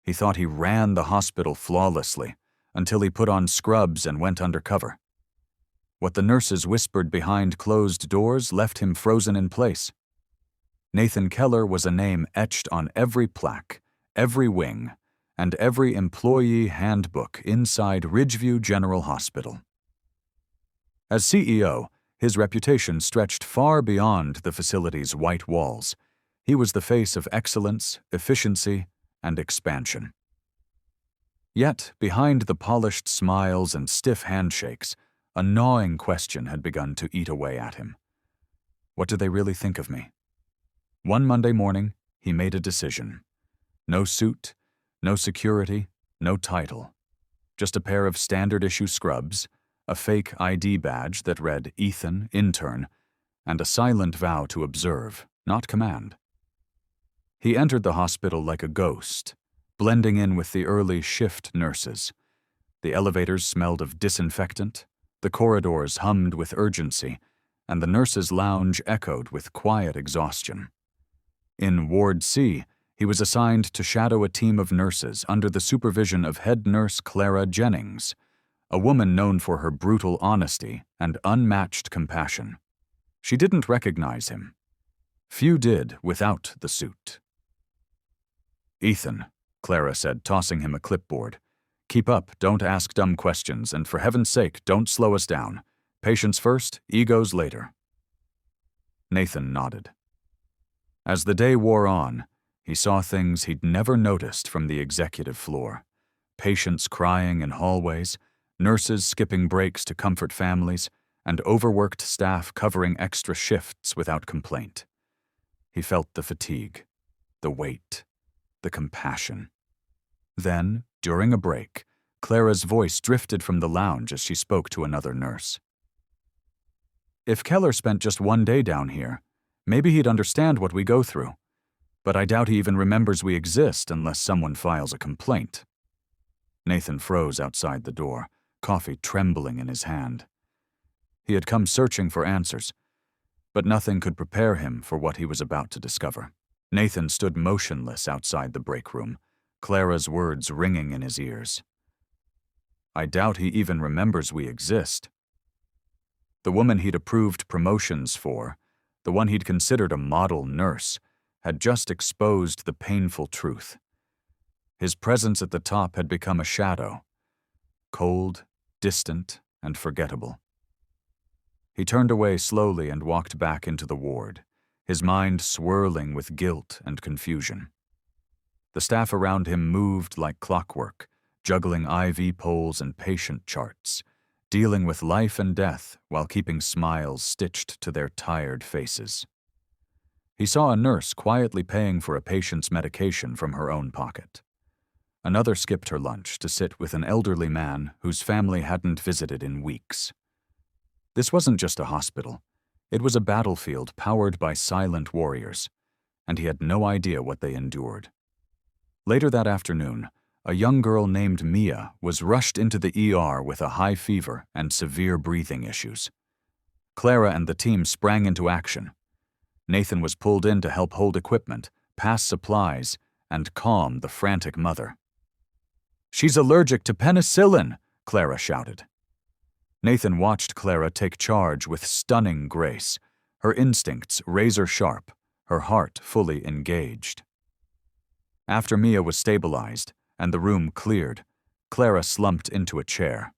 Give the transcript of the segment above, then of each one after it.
He thought he ran the hospital flawlessly until he put on scrubs and went undercover. What the nurses whispered behind closed doors left him frozen in place. Nathan Keller was a name etched on every plaque, every wing, and every employee handbook inside Ridgeview General Hospital. As CEO, his reputation stretched far beyond the facility's white walls. He was the face of excellence, efficiency, and expansion. Yet, behind the polished smiles and stiff handshakes, a gnawing question had begun to eat away at him. What do they really think of me? One Monday morning, he made a decision. No suit, no security, no title. Just a pair of standard-issue scrubs, a fake ID badge that read Ethan, Intern, and a silent vow to observe, not command. He entered the hospital like a ghost, blending in with the early shift nurses. The elevators smelled of disinfectant, the corridors hummed with urgency, and the nurses' lounge echoed with quiet exhaustion. In Ward C, he was assigned to shadow a team of nurses under the supervision of head nurse Clara Jennings, a woman known for her brutal honesty and unmatched compassion. She didn't recognize him. Few did without the suit. "Ethan," Clara said, tossing him a clipboard. "Keep up, don't ask dumb questions, and for heaven's sake, don't slow us down. Patients first, egos later." Nathan nodded. As the day wore on, he saw things he'd never noticed from the executive floor. Patients crying in hallways, nurses skipping breaks to comfort families, and overworked staff covering extra shifts without complaint. He felt the fatigue, the weight, the compassion. Then, during a break, Clara's voice drifted from the lounge as she spoke to another nurse. "If Keller spent just one day down here, maybe he'd understand what we go through. But I doubt he even remembers we exist unless someone files a complaint." Nathan froze outside the door, coffee trembling in his hand. He had come searching for answers, but nothing could prepare him for what he was about to discover. Nathan stood motionless outside the break room, Clara's words ringing in his ears. "I doubt he even remembers we exist." The woman he'd approved promotions for, the one he'd considered a model nurse, had just exposed the painful truth. His presence at the top had become a shadow, cold, distant, and forgettable. He turned away slowly and walked back into the ward, his mind swirling with guilt and confusion. The staff around him moved like clockwork, juggling IV poles and patient charts, dealing with life and death while keeping smiles stitched to their tired faces. He saw a nurse quietly paying for a patient's medication from her own pocket. Another skipped her lunch to sit with an elderly man whose family hadn't visited in weeks. This wasn't just a hospital. It was a battlefield powered by silent warriors, and he had no idea what they endured. Later that afternoon, a young girl named Mia was rushed into the ER with a high fever and severe breathing issues. Clara and the team sprang into action. Nathan was pulled in to help hold equipment, pass supplies, and calm the frantic mother. "She's allergic to penicillin," Clara shouted. Nathan watched Clara take charge with stunning grace, her instincts razor-sharp, her heart fully engaged. After Mia was stabilized and the room cleared, Clara slumped into a chair.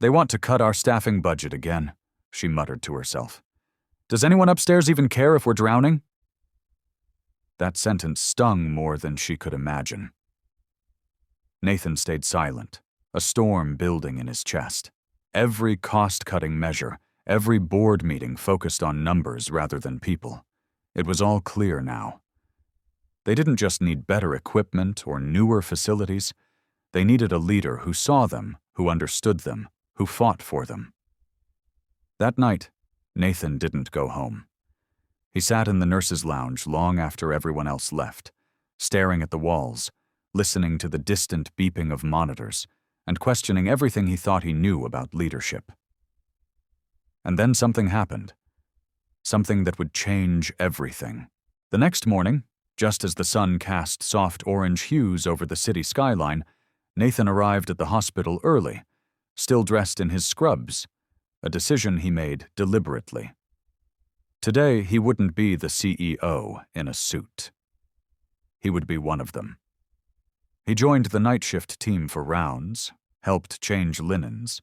"They want to cut our staffing budget again," she muttered to herself. "Does anyone upstairs even care if we're drowning?" That sentence stung more than she could imagine. Nathan stayed silent, a storm building in his chest. Every cost-cutting measure, every board meeting focused on numbers rather than people. It was all clear now. They didn't just need better equipment or newer facilities. They needed a leader who saw them, who understood them, who fought for them. That night, Nathan didn't go home. He sat in the nurses' lounge long after everyone else left, staring at the walls, listening to the distant beeping of monitors, and questioning everything he thought he knew about leadership. And then something happened. Something that would change everything. The next morning, Just as the sun cast soft orange hues over the city skyline, Nathan arrived at the hospital early, still dressed in his scrubs, a decision he made deliberately. Today, he wouldn't be the CEO in a suit. He would be one of them. He joined the night shift team for rounds, helped change linens,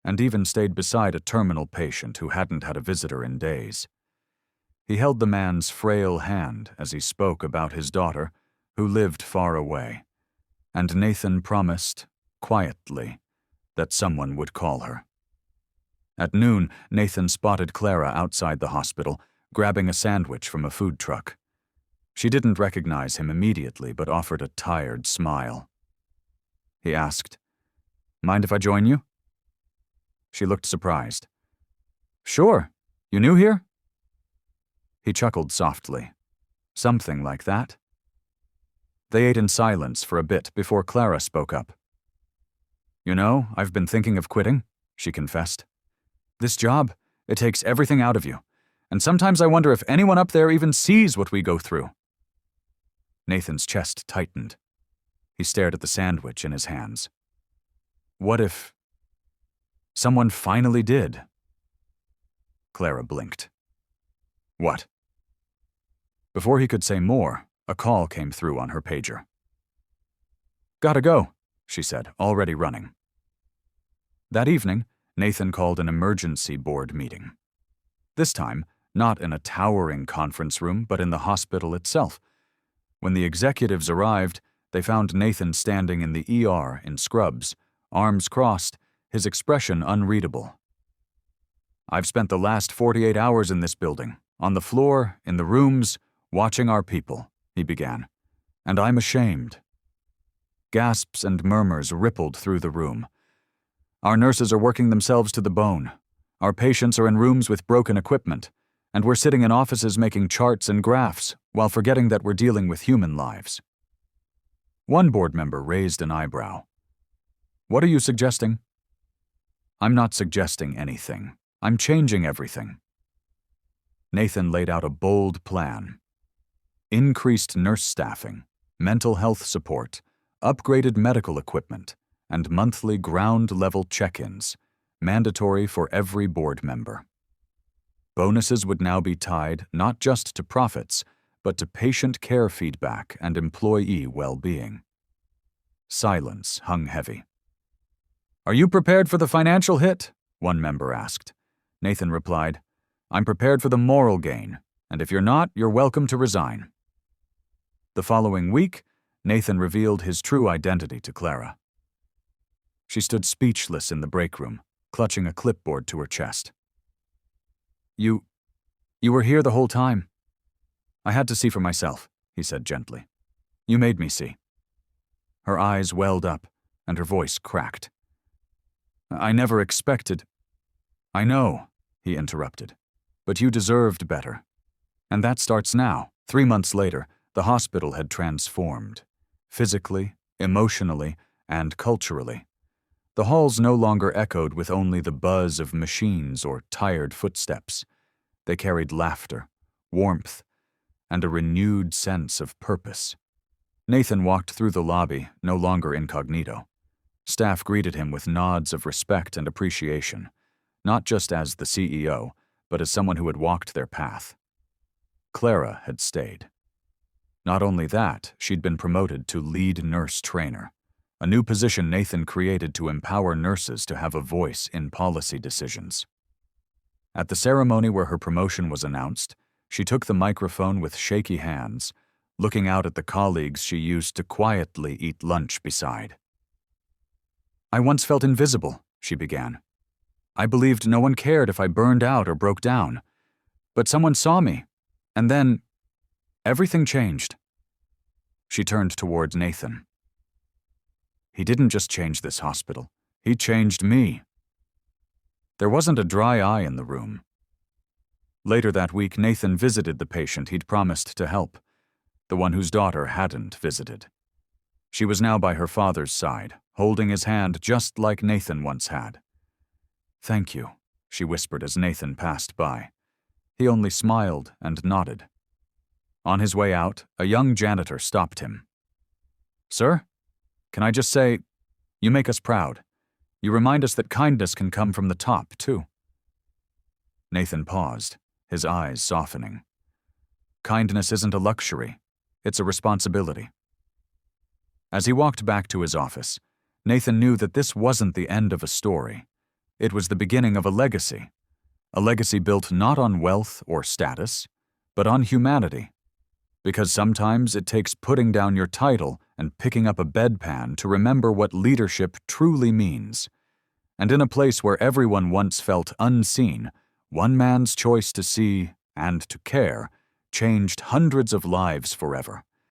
and even stayed beside a terminal patient who hadn't had a visitor in days. He held the man's frail hand as he spoke about his daughter, who lived far away, and Nathan promised, quietly, that someone would call her. At noon, Nathan spotted Clara outside the hospital, grabbing a sandwich from a food truck. She didn't recognize him immediately, but offered a tired smile. He asked, "Mind if I join you?" She looked surprised. "Sure. You new here?" He chuckled softly. "Something like that." They ate in silence for a bit before Clara spoke up. "You know, I've been thinking of quitting," she confessed. "This job, it takes everything out of you, and sometimes I wonder if anyone up there even sees what we go through." Nathan's chest tightened. He stared at the sandwich in his hands. What if someone finally did? Clara blinked. "What?" Before he could say more, a call came through on her pager. "Gotta go," she said, already running. That evening, Nathan called an emergency board meeting. This time, not in a towering conference room, but in the hospital itself. When the executives arrived, they found Nathan standing in the ER in scrubs, arms crossed, his expression unreadable. "I've spent the last 48 hours in this building, on the floor, in the rooms, watching our people," he began, "and I'm ashamed." Gasps and murmurs rippled through the room. "Our nurses are working themselves to the bone. Our patients are in rooms with broken equipment, and we're sitting in offices making charts and graphs while forgetting that we're dealing with human lives." One board member raised an eyebrow. "What are you suggesting?" "I'm not suggesting anything. I'm changing everything." Nathan laid out a bold plan. Increased nurse staffing, mental health support, upgraded medical equipment, and monthly ground-level check-ins, mandatory for every board member. Bonuses would now be tied not just to profits, but to patient care feedback and employee well-being. Silence hung heavy. "Are you prepared for the financial hit?" one member asked. Nathan replied, "I'm prepared for the moral gain, and if you're not, you're welcome to resign." The following week, Nathan revealed his true identity to Clara. She stood speechless in the break room, clutching a clipboard to her chest. You were here the whole time." "I had to see for myself," he said gently. "You made me see." Her eyes welled up, and her voice cracked. "I never expected—" "I know," he interrupted, "but you deserved better. And that starts now." 3 months later, the hospital had transformed, physically, emotionally, and culturally. The halls no longer echoed with only the buzz of machines or tired footsteps. They carried laughter, warmth, and a renewed sense of purpose. Nathan walked through the lobby, no longer incognito. Staff greeted him with nods of respect and appreciation, not just as the CEO, but as someone who had walked their path. Clara had stayed. Not only that, she'd been promoted to lead nurse trainer, a new position Nathan created to empower nurses to have a voice in policy decisions. At the ceremony where her promotion was announced, she took the microphone with shaky hands, looking out at the colleagues she used to quietly eat lunch beside. "I once felt invisible," she began. "I believed no one cared if I burned out or broke down. But someone saw me, and then everything changed." She turned towards Nathan. "He didn't just change this hospital. He changed me." There wasn't a dry eye in the room. Later that week, Nathan visited the patient he'd promised to help, the one whose daughter hadn't visited. She was now by her father's side, holding his hand just like Nathan once had. "Thank you," she whispered as Nathan passed by. He only smiled and nodded. On his way out, a young janitor stopped him. "Sir, can I just say, you make us proud. You remind us that kindness can come from the top, too." Nathan paused, his eyes softening. Kindness isn't a luxury, it's a responsibility. As he walked back to his office, Nathan knew that this wasn't the end of a story. It was the beginning of a legacy built not on wealth or status, but on humanity. Because sometimes it takes putting down your title and picking up a bedpan to remember what leadership truly means. And in a place where everyone once felt unseen, one man's choice to see and to care changed hundreds of lives forever.